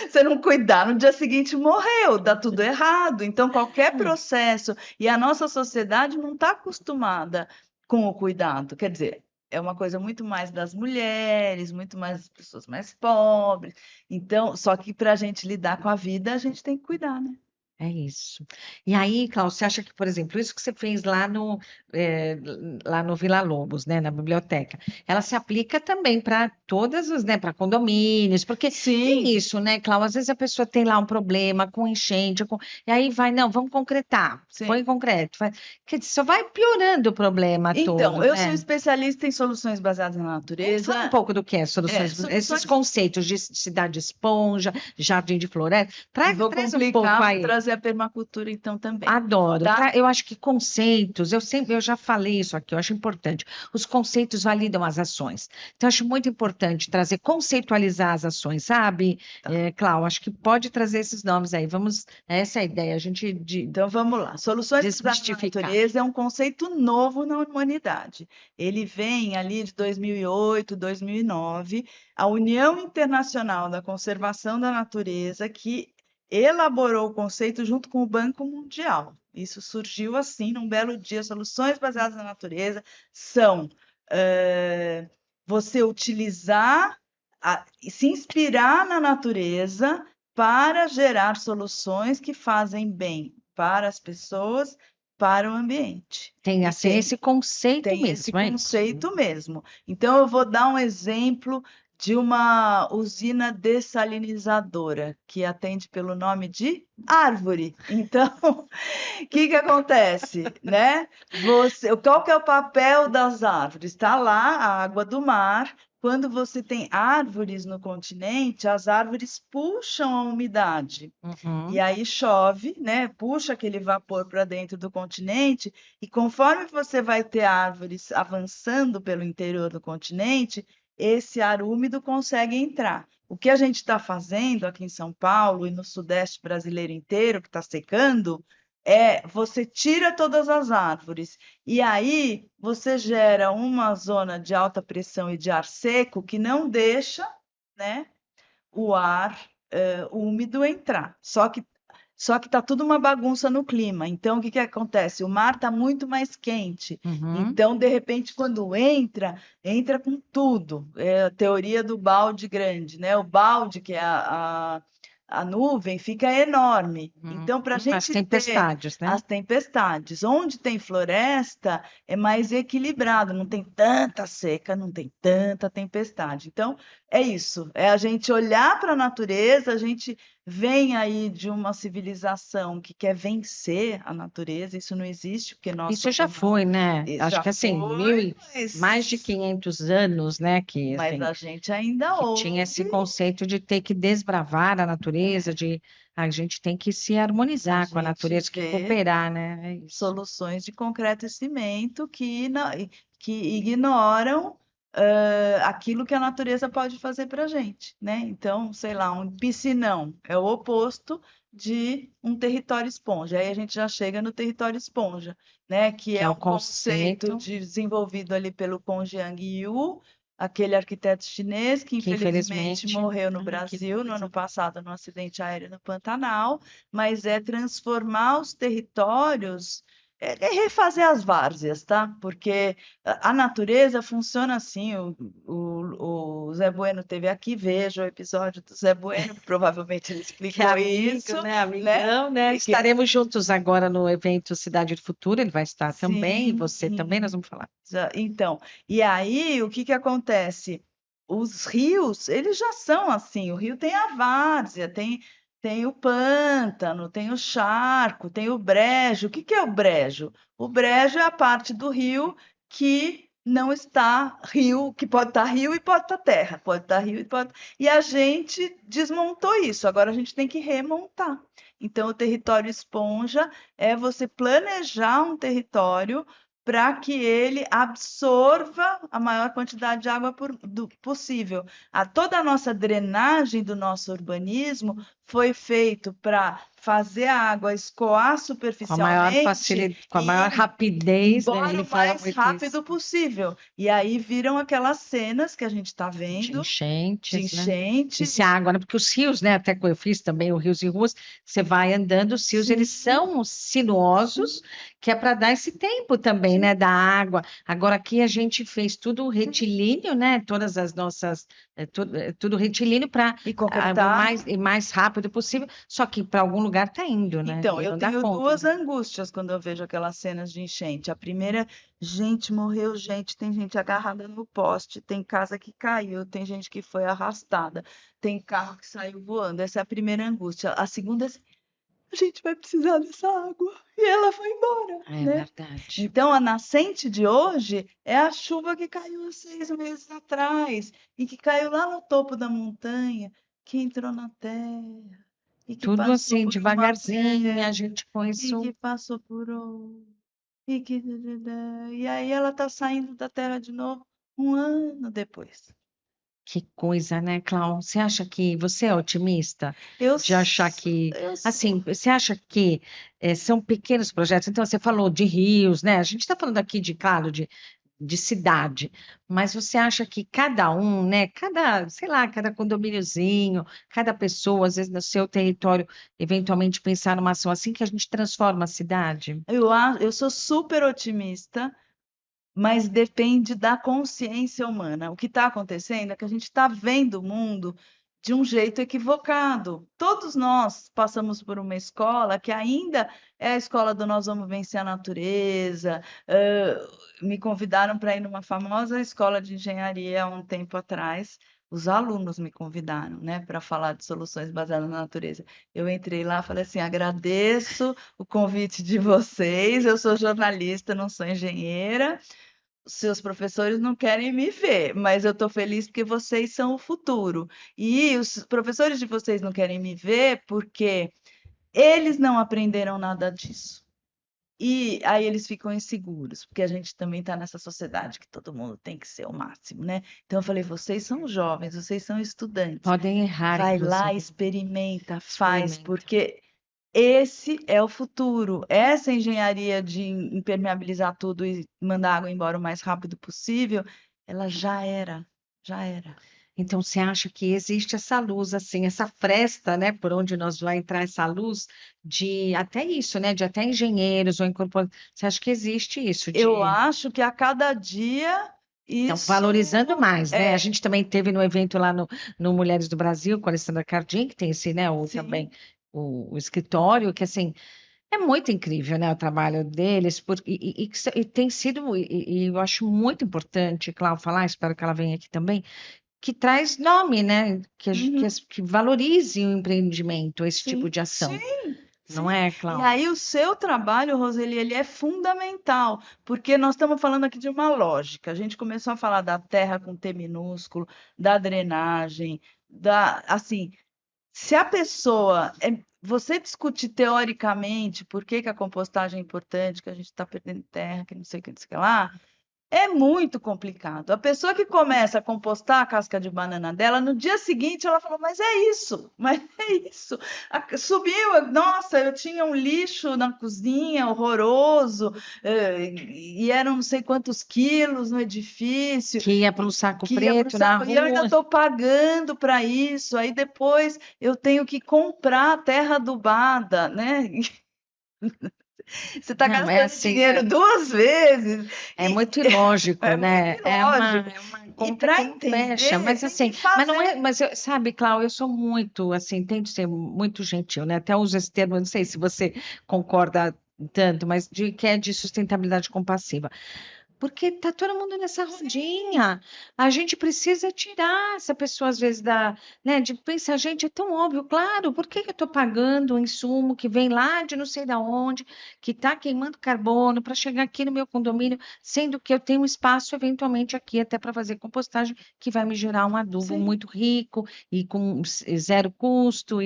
você não cuidar, no dia seguinte morreu, dá tudo errado. Então, qualquer processo, e a nossa sociedade não está acostumada com o cuidado. Quer dizer, é uma coisa muito mais das mulheres, muito mais das pessoas mais pobres. Então, só que para a gente lidar com a vida, a gente tem que cuidar, né? É isso. E aí, Cláudio, você acha que, por exemplo, isso que você fez eh, lá no Vila Lobos, né, na biblioteca, ela se aplica também para todas as, né, para condomínios, porque tem Sim, isso, né, Cláudio? Às vezes a pessoa tem lá um problema com enchente, e aí vai, não, vamos concretar, põe sim. em concreto. Quer dizer, só vai piorando o problema Então, todo, eu sou né? especialista em soluções baseadas na Fala um natureza. pouco do que é soluções, esses Soluções. conceitos de cidade esponja, jardim de floresta, E vou traz um pouco complicar, vou aí. trazer a permacultura então também, Adoro. tá? Eu acho que conceitos, eu já falei isso aqui, eu acho importante. Os conceitos validam as ações. Então, eu acho muito importante trazer, conceitualizar as ações, sabe, Tá. Cláudia? Acho que pode trazer esses nomes aí. Vamos, essa é a ideia, a gente Então vamos lá. Soluções baseadas na desmistificar. natureza é um conceito novo na humanidade. Ele vem ali de 2008, 2009, a União Internacional da Conservação da Natureza, que elaborou o conceito junto com o Banco Mundial. Isso surgiu assim, num belo dia. Soluções baseadas na natureza são você utilizar, se inspirar na natureza para gerar soluções que fazem bem para as pessoas, para o ambiente. Tem E assim, esse conceito tem esse mesmo, é isso. conceito mesmo. Então, eu vou dar um exemplo de uma usina dessalinizadora, que atende pelo nome de árvore. Então, o que que acontece, né? Qual que é o papel das árvores? Está lá a água do mar. Quando você tem árvores no continente, as árvores puxam a umidade. E Uhum. aí chove, né? Puxa aquele vapor para dentro do continente, e conforme você vai ter árvores avançando pelo interior do continente, esse ar úmido consegue entrar. O que a gente está fazendo aqui em São Paulo e no Sudeste brasileiro inteiro, que está secando, é você tira todas as árvores e aí você gera uma zona de alta pressão e de ar seco que não deixa, né, o ar úmido entrar. Só que está tudo uma bagunça no clima. Então, o que que acontece? O mar está muito mais quente. Uhum. Então, de repente, quando entra com tudo. É a teoria do balde grande, né? O balde, que é a nuvem, fica enorme. Então, para a As gente ter tempestades, né? as tempestades, onde tem floresta, é mais equilibrado, não tem tanta seca, não tem tanta tempestade. Então, é isso, é a gente olhar para a natureza, a gente vem aí de uma civilização que quer vencer a natureza, isso não existe, porque nós Isso já somos uma... foi, né? Acho Já que assim, foi, mais de 500 anos, né? Que mas assim, a gente ainda que tinha esse ouve, conceito de ter que desbravar a natureza, de a gente tem que se a harmonizar com a gente natureza, que vê cooperar, né? É isso. soluções de concreto e cimento que ignoram aquilo que a natureza pode fazer para a gente, né? Então, sei lá, um piscinão é o oposto de um território esponja. Aí a gente já chega no território esponja, né? Que Que é é o um conceito conceito desenvolvido ali pelo Kong Jiang Yu, aquele arquiteto chinês que que infelizmente infelizmente, morreu no ai, que Brasil no ano coisa. passado num acidente aéreo no Pantanal, mas é transformar os territórios, é refazer as várzeas, tá? Porque a natureza funciona assim. O Zé Bueno teve aqui, veja o episódio do Zé Bueno, provavelmente ele Que é explicou amigo, isso, né? né? Amigão, né? E que, Estaremos juntos agora no evento Cidade do Futuro, ele vai estar também, e sim, você também, nós vamos falar. então, e aí o que que acontece? Os rios, eles já são assim. O rio tem a várzea, tem o pântano, tem o charco, tem o brejo. O que que é o brejo? O brejo é a parte do rio que não está rio, que pode estar rio e pode estar terra, pode estar rio e pode. E a gente desmontou isso. Agora a gente tem que remontar. Então, o território esponja é você planejar um território para que ele absorva a maior quantidade de água possível. Toda a nossa drenagem do nosso urbanismo foi feito para fazer a água escoar Com a maior superficialmente facilidade, com a maior e ir rapidez, né? embora Ele o fala mais muito isso. rápido possível. E aí viram aquelas cenas que a gente está De vendo de enchentes, né? E enchente. se a água, né? Porque os rios, né? Até que eu fiz também, os rios e ruas, você vai andando, os rios, eles Sim, são sinuosos, que é para dar esse tempo também, né? Da água. Agora aqui a gente fez tudo retilíneo, né? Todas as nossas, tudo retilíneo para e água concretado. mais rápido. rápido possível, só que para algum lugar está indo, né? Então, E eu não dá tenho conta. duas angústias quando eu vejo aquelas cenas de enchente. A primeira, gente, morreu gente, tem gente agarrada no poste, tem casa que caiu, tem gente que foi arrastada, tem carro que saiu voando. Essa é a primeira angústia. A segunda é assim, a gente vai precisar dessa água e ela vai embora, É né? verdade. Então, a nascente de hoje é a chuva que caiu há 6 meses atrás e que caiu lá no topo da montanha, que entrou na terra e que Tudo passou assim, por uma devagarzinho, a pedra gente com e isso. que passou por outro e que e aí ela está saindo da terra de novo 1 ano depois. Que coisa, né, Clau? Você acha que você é otimista Eu, de achar s- que, eu sou. assim, você acha que são pequenos projetos? Então, você falou de rios, né? A gente está falando aqui de, claro, de cidade, mas você acha que cada um, né, cada, sei lá, cada condomíniozinho, cada pessoa, às vezes no seu território, eventualmente pensar numa ação assim que a gente transforma a cidade? Eu sou super otimista, mas depende da consciência humana. O que está acontecendo é que a gente está vendo o mundo de um jeito equivocado. Todos nós passamos por uma escola que ainda é a escola do nós vamos vencer a natureza. Me convidaram para ir numa famosa escola de engenharia há um tempo atrás. Os alunos me convidaram, né, para falar de soluções baseadas na natureza. Eu entrei lá, falei assim: agradeço o convite de vocês. Eu sou jornalista, não sou engenheira. Seus professores não querem me ver, mas eu estou feliz porque vocês são o futuro. E os professores de vocês não querem me ver porque eles não aprenderam nada disso. E aí eles ficam inseguros, porque a gente também está nessa sociedade que todo mundo tem que ser o máximo, né? Então eu falei, vocês são jovens, vocês são estudantes. Podem errar, Vai lá, inclusive. experimenta, faz, Experimenta. porque esse é o futuro. Essa engenharia de impermeabilizar tudo e mandar a água embora o mais rápido possível, ela já era, já era. Então, você acha que existe essa luz, assim, essa fresta, né, por onde nós vai entrar essa luz de até isso, né, de até engenheiros ou incorporadores. Você acha que existe isso Eu de, acho que a cada dia então, isso valorizando mais, né? A é, gente também teve no evento lá no Mulheres do Brasil com a Alessandra Cardim, que tem esse, né, o também sim. o escritório, que assim é muito incrível, né, o trabalho deles, e tem sido, e eu acho muito importante, Cláudia, falar, espero que ela venha aqui também, que traz nome, né? Uhum. Que valorize o empreendimento, esse tipo Sim, de ação, sim, não sim. é, E Cláudia? aí o seu trabalho, Roseli, ele é fundamental, porque nós estamos falando aqui de uma lógica. A gente começou a falar da terra com T minúsculo, da drenagem, assim, se a pessoa, você discutir teoricamente por que que a compostagem é importante, que a gente está perdendo terra, que não sei o que lá, é muito complicado. A pessoa que começa a compostar a casca de banana dela, no dia seguinte ela falou: mas é isso, mas é isso. Subiu, nossa, eu tinha um lixo na cozinha horroroso, e eram não sei quantos quilos no edifício, Que ia para um saco que ia para o preto na saco, e eu ainda rua. estou pagando para isso. Aí depois eu tenho que comprar terra adubada, né? Você está Não, é gastando assim, dinheiro 2 vezes. é E muito ilógico, é muito né? ilógico. É uma E conta para que não fecha, entender, mas tem assim, que mas não fazer. é, mas sabe, Cláudia, eu sou muito, assim, tento ser muito gentil, né? Até uso esse termo, não sei se você concorda tanto, mas de que é de sustentabilidade compassiva. Porque tá todo mundo nessa Sim, rodinha. A gente precisa tirar essa pessoa, às vezes, né, de pensar, gente, é tão óbvio, claro, por que que eu estou pagando um insumo que vem lá de não sei da onde, que está queimando carbono para chegar aqui no meu condomínio, sendo que eu tenho um espaço, eventualmente, aqui até para fazer compostagem, que vai me gerar um adubo sim. muito rico e com zero custo.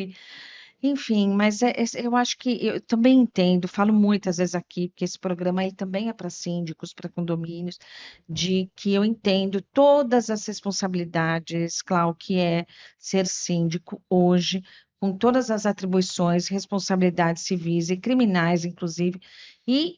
Enfim, mas eu acho que eu também entendo, falo muitas vezes aqui, porque esse programa ele também é para síndicos, para condomínios, de que eu entendo todas as responsabilidades, Clau, que é ser síndico hoje, com todas as atribuições, responsabilidades civis e criminais, inclusive, e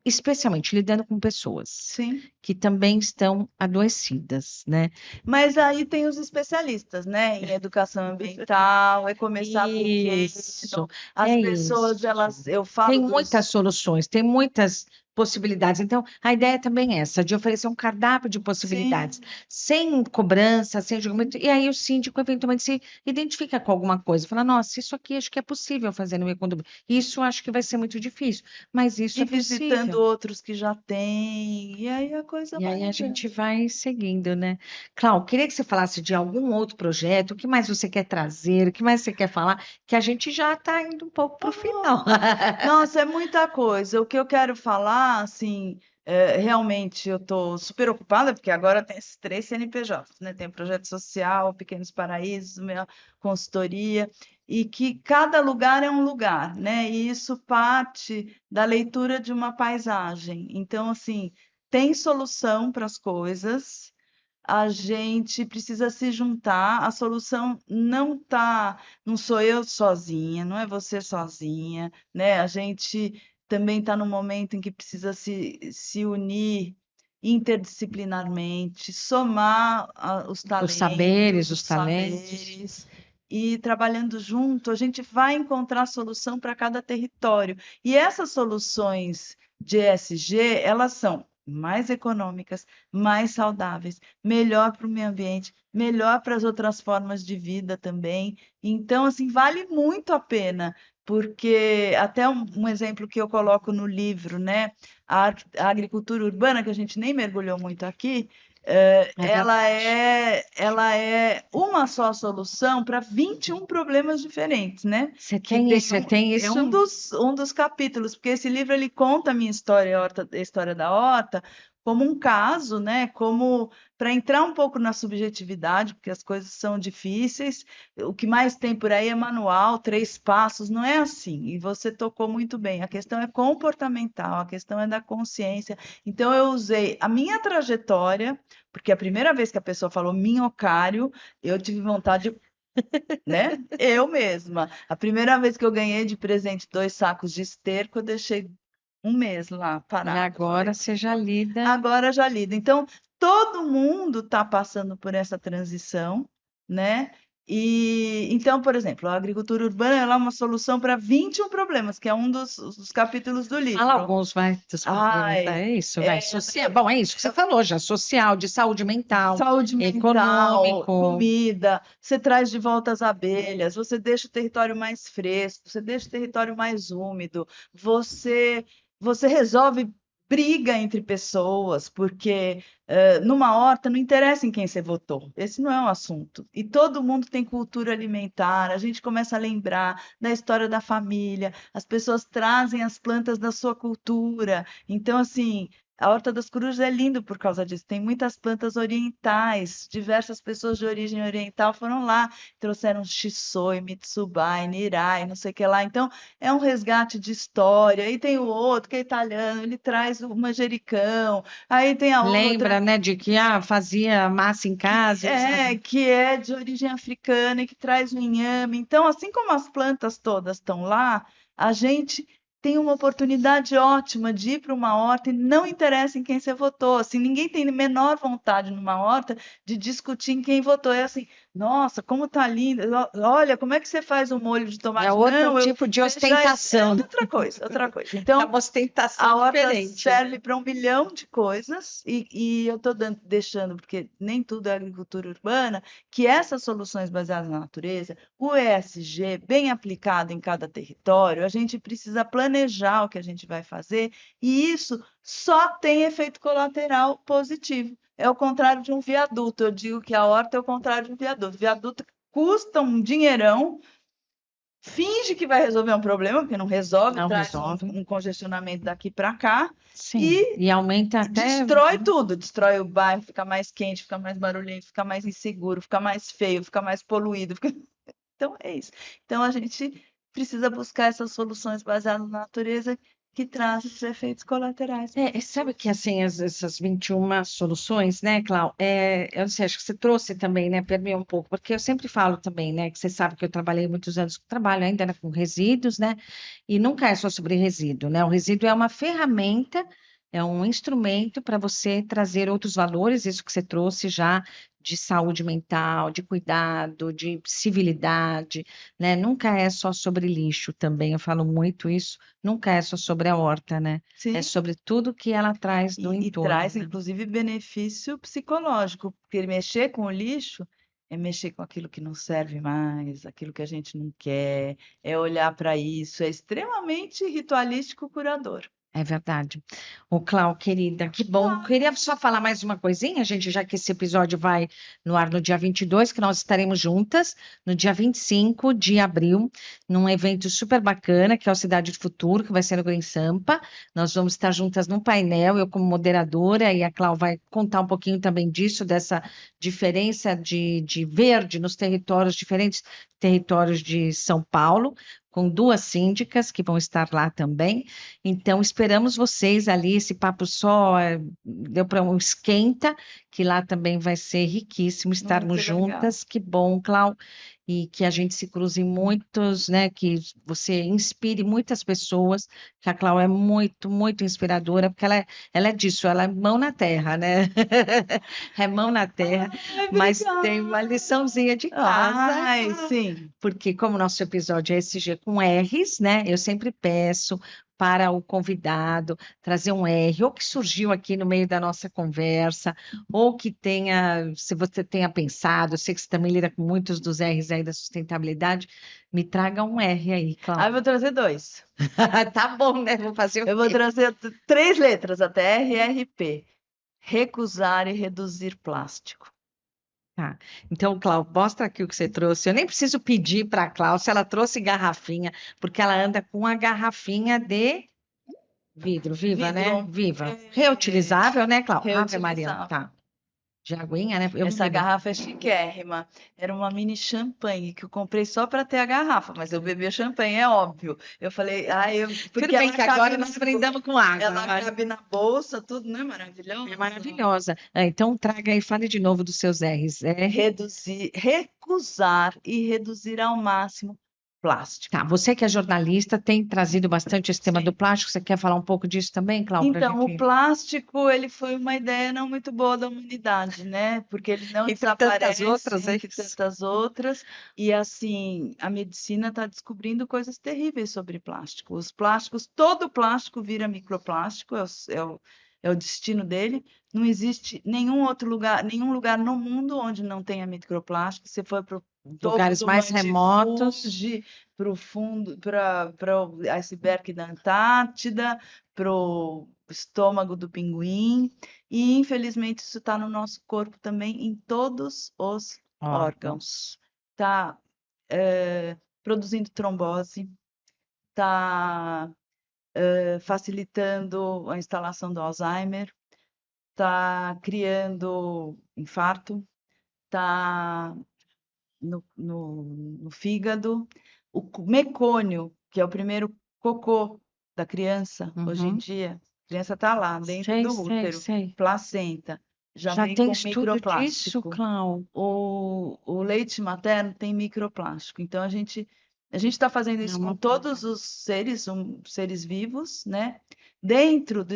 especialmente lidando com pessoas Sim. que também estão adoecidas, né? Mas aí tem os especialistas, né? Em educação ambiental, é começar pequeno. Isso, As é pessoas, isso. elas, eu falo Tem muitas dos. soluções, tem muitas possibilidades. Então, a ideia também é essa, de oferecer um cardápio de possibilidades, Sim, sem cobrança, sem julgamento, e aí o síndico eventualmente se identifica com alguma coisa, fala, nossa, isso aqui acho que é possível fazer no meu condomínio, isso acho que vai ser muito difícil, mas isso e é visitando possível. outros que já têm, e aí a coisa E vai aí a andando. gente vai seguindo, né? Clau, queria que você falasse de algum outro projeto, o que mais você quer trazer, o que mais você quer falar, que a gente já está indo um pouco para o final. Nossa, é muita coisa. O que eu quero falar, assim, realmente eu estou super ocupada, porque agora tem esses 3 CNPJs, né? Tem o projeto social, Pequenos Paraísos, minha consultoria, e que cada lugar é um lugar, né? E isso parte da leitura de uma paisagem. Então, assim, tem solução para as coisas. A gente precisa se juntar. A solução não sou eu sozinha, não é você sozinha, né? A gente também está no momento em que precisa se unir interdisciplinarmente, somar os talentos, Os os talentos. saberes, e trabalhando junto, a gente vai encontrar solução para cada território. E essas soluções de ESG, elas são mais econômicas, mais saudáveis, melhor para o meio ambiente, melhor para as outras formas de vida também. Então, assim, vale muito a pena, porque até um exemplo que eu coloco no livro, né? A agricultura urbana, que a gente nem mergulhou muito aqui, É verdade. ela é uma só solução para 21 problemas diferentes, né? Que Você tem é isso? um dos capítulos, porque esse livro ele conta a minha história, a história da horta, como um caso, né? Como para entrar um pouco na subjetividade, porque as coisas são difíceis. O que mais tem por aí é manual, 3 passos, não é assim. E você tocou muito bem. A questão é comportamental, a questão é da consciência. Então eu usei a minha trajetória, porque a primeira vez que a pessoa falou minhocário, eu tive vontade, né? Eu mesma. A primeira vez que eu ganhei de presente 2 sacos de esterco, eu deixei um mês lá E parado. Eu agora falei, você já lida. agora já lido. Então, todo mundo está passando por essa transição, né? E então, por exemplo, a agricultura urbana ela é uma solução para 21 problemas, que é um dos capítulos do Fala livro. alguns, vai, dos problemas. Ai, É isso, vai. é, Social. Bom, é isso que você falou já. Social, de saúde mental, saúde mental, econômico. comida, você traz de volta as abelhas, você deixa o território mais fresco, você deixa o território mais úmido, você resolve briga entre pessoas, porque numa horta não interessa em quem você votou, esse não é um assunto. E todo mundo tem cultura alimentar, a gente começa a lembrar da história da família, as pessoas trazem as plantas da sua cultura. Então, assim, a Horta das Corujas é lindo por causa disso. Tem muitas plantas orientais. Diversas pessoas de origem oriental foram lá, trouxeram Shinsoi, Mitsubai, Nirai, não sei o que lá. Então, é um resgate de história. E tem o outro, que é italiano, ele traz o manjericão. Aí tem a outra, Lembra, né, de que fazia massa em casa e usava. que é de origem africana e que traz o inhame. Então, assim como as plantas todas estão lá, a gente tem uma oportunidade ótima de ir para uma horta e não interessa em quem você votou. Assim, ninguém tem a menor vontade numa horta de discutir em quem votou. É assim, nossa, como tá lindo. Olha, como é que você faz o molho de É tomate? outro Não, tipo de você já é ostentação, né? outra coisa, outra coisa. É Então, uma ostentação a horta diferente, serve né? para 1 milhão de coisas e eu estou deixando, porque nem tudo é agricultura urbana, que essas soluções baseadas na natureza, o ESG, bem aplicado em cada território, a gente precisa planejar o que a gente vai fazer e isso só tem efeito colateral positivo. É o contrário de um viaduto. Eu digo que a horta é o contrário de um viaduto. Viaduto custa um dinheirão, finge que vai resolver um problema, porque não resolve, Não traz resolve. um congestionamento daqui para cá Sim. e E aumenta até. destrói tudo, destrói o bairro, fica mais quente, fica mais barulhento, fica mais inseguro, fica mais feio, fica mais poluído. Então é isso. Então a gente precisa buscar essas soluções baseadas na natureza que trazem os efeitos colaterais Sabe que positivos. assim, essas 21 soluções, né, Clau? Eu não sei, acho que você trouxe também, né, permeia um pouco, porque eu sempre falo também, né, que você sabe que eu trabalhei muitos anos, trabalho ainda, né, com resíduos, né, e nunca é só sobre resíduo, né? O resíduo é uma ferramenta, é um instrumento para você trazer outros valores, isso que você trouxe já, de saúde mental, de cuidado, de civilidade, né? Nunca é só sobre lixo também, eu falo muito isso, nunca é só sobre a horta, né? É Sim. sobre tudo que ela traz do E entorno, traz, né? inclusive, benefício psicológico, porque mexer com o lixo é mexer com aquilo que não serve mais, aquilo que a gente não quer, é olhar para isso, é extremamente ritualístico curador. É verdade. Ô, Clau, querida, que bom. Queria só falar mais uma coisinha, gente, já que esse episódio vai no ar no dia 22, que nós estaremos juntas no dia 25 de abril, num evento super bacana, que é o Cidade do Futuro, que vai ser no Green Sampa. Nós vamos estar juntas num painel, eu como moderadora, e a Clau vai contar um pouquinho também disso, dessa diferença de verde nos territórios, diferentes territórios de São Paulo, com duas síndicas que vão estar lá também. Então, esperamos vocês ali. Esse papo só deu para um esquenta, que lá também vai ser riquíssimo estarmos Muito legal. juntas. Que bom, Clau. E que a gente se cruze em muitos, né? Que você inspire muitas pessoas, que a Clau é muito, muito inspiradora, porque ela é disso, ela é mão na terra, né? É mão na terra, Ai, mas tem uma obrigada. liçãozinha de casa. Ai, sim. Porque como o nosso episódio é SG com R's, né? Eu sempre peço para o convidado trazer um R, ou que surgiu aqui no meio da nossa conversa, ou que tenha, se você tenha pensado, eu sei que você também lida com muitos dos R's aí da sustentabilidade, me traga um R aí, Aí eu Cláudia. vou trazer 2. Tá bom, né? Vou fazer o Eu vou quê? trazer 3 letras até, RRP. Recusar e reduzir plástico. Tá. Então, Cláudia, mostra aqui o que você trouxe. Eu nem preciso pedir para a Cláudia, ela trouxe garrafinha, porque ela anda com a garrafinha de vidro, viva, né? Vidro Viva. é, Reutilizável, né, Cláudia? Ave Maria, reutilizável. tá. De aguinha, né? Eu me Essa lembro. garrafa é chiquérrima. Era uma mini champanhe que eu comprei só para ter a garrafa, mas eu bebi o champanhe, é óbvio. Eu falei, Tudo porque bem ela que agora cabe nós brindamos com água. ela cabe na bolsa, tudo, não é É maravilhoso? maravilhosa. Ah, então, traga aí, fale de novo dos seus R's. Reduzir, recusar e reduzir ao máximo plástico. Tá, você que é jornalista, tem trazido bastante esse tema do Sim. plástico. Você quer falar um pouco disso também, Cláudia, para a Então, o gente? plástico, ele foi uma ideia não muito boa da humanidade, né? Porque ele não Entre tantas desaparece outras, é entre isso. tantas outras. E assim, a medicina está descobrindo coisas terríveis sobre plástico. Os plásticos, todo plástico vira microplástico, é o destino dele. Não existe nenhum lugar no mundo onde não tenha microplástico. Se for para o topo Lugares do mais Monte remotos. Fuji, para o fundo, para o iceberg da Antártida, para o estômago do pinguim, e infelizmente isso está no nosso corpo também, em todos os Órgãos. órgãos. Está produzindo trombose, está facilitando a instalação do Alzheimer, está criando infarto, está no fígado. O mecônio, que é o primeiro cocô da criança, hoje em Uhum. dia, a criança está lá, dentro Sei, do sei, útero, sei. placenta, já Já vem tem com estudo disso, microplástico. Cláudia. O leite materno tem microplástico. Então, a gente está fazendo É isso com uma todos os seres vivos, né? Dentro do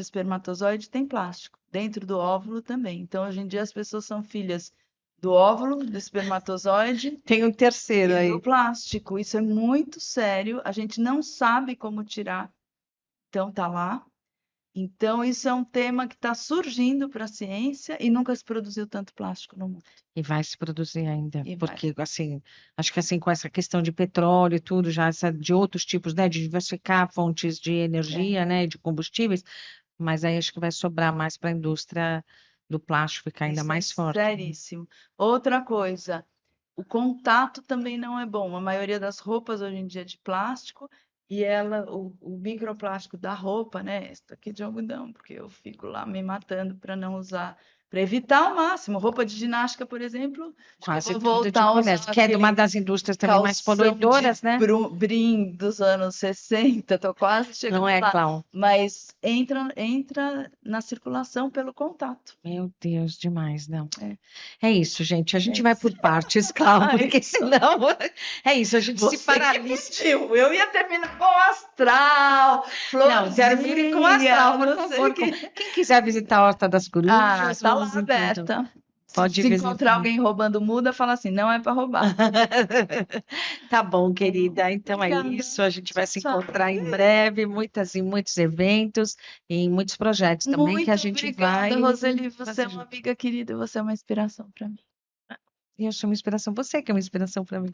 espermatozoide tem plástico, dentro do óvulo também. Então, hoje em dia, as pessoas são filhas do óvulo, do espermatozoide Tem um terceiro e do aí. plástico. Isso é muito sério. A gente não sabe como tirar. Então, tá lá. Então, isso é um tema que está surgindo para a ciência e nunca se produziu tanto plástico no mundo. E vai se produzir ainda, E vai. porque assim, acho que assim com essa questão de petróleo e tudo, já de outros tipos, né, de diversificar fontes de É. energia, né, de combustíveis, mas aí acho que vai sobrar mais para a indústria do plástico ficar ainda Isso é mais forte, né? seríssimo. Outra coisa, o contato também não é bom. A maioria das roupas hoje em dia é de plástico e o microplástico da roupa, né? Essa aqui de algodão, porque eu fico lá me matando para não usar, para evitar ao máximo. Roupa de ginástica, por exemplo, acho que eu Quase vou tudo de voltar a mulheres, usar que é de uma aquele das indústrias também mais calção de poluidoras, né? brim dos anos 60, tô quase chegando Não é, lá, Cláudia? mas entra na circulação pelo contato. Meu Deus, demais, não. É, É isso, gente. A gente é vai isso. por partes, Cláudia, Ai, porque senão é isso, a gente se você que paralisa. pediu, eu ia terminar com astral, Não, termine com florzinha, astral, por não sei o favor. que. Quem quiser visitar a Horta das Ah, Corujas, tá lá vamos então. aberta. Pode Se encontrar alguém roubando muda, fala assim, não é para roubar. Tá bom, querida. Então é Obrigada. isso. A gente vai se Tchau. encontrar em breve, em muitos eventos e em muitos projetos também que a Muito gente obrigada, vai Roseli. Você fazer é uma junto. amiga querida, você é uma inspiração para mim. E eu sou uma inspiração, você que é uma inspiração para mim.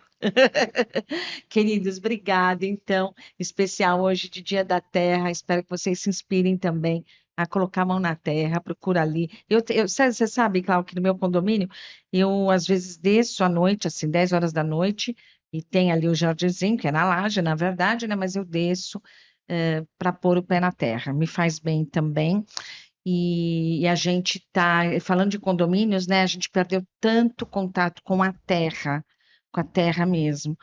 Queridos, obrigada. Então, especial hoje de Dia da Terra. Espero que vocês se inspirem também a colocar a mão na terra, procura ali. Você sabe, Cláudio, que no meu condomínio, eu às vezes desço à noite, assim, 10 horas da noite, e tem ali o jardinzinho, que é na laje, na verdade, né? Mas eu desço para pôr o pé na terra. Me faz bem também. E a gente está, falando de condomínios, né? A gente perdeu tanto contato com a terra mesmo,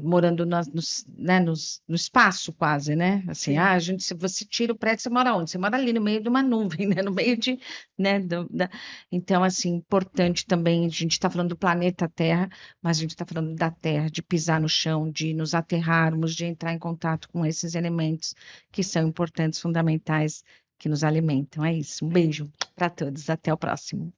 morando né, no espaço quase, né? Assim, Sim. a gente, se você tira o prédio, você mora onde? Você mora ali no meio de uma nuvem, né? No meio de, né? Então, assim, importante também, a gente está falando do planeta Terra, mas a gente está falando da Terra, de pisar no chão, de nos aterrarmos, de entrar em contato com esses elementos que são importantes, fundamentais que nos alimentam. É isso. Um beijo para todos. Até o próximo.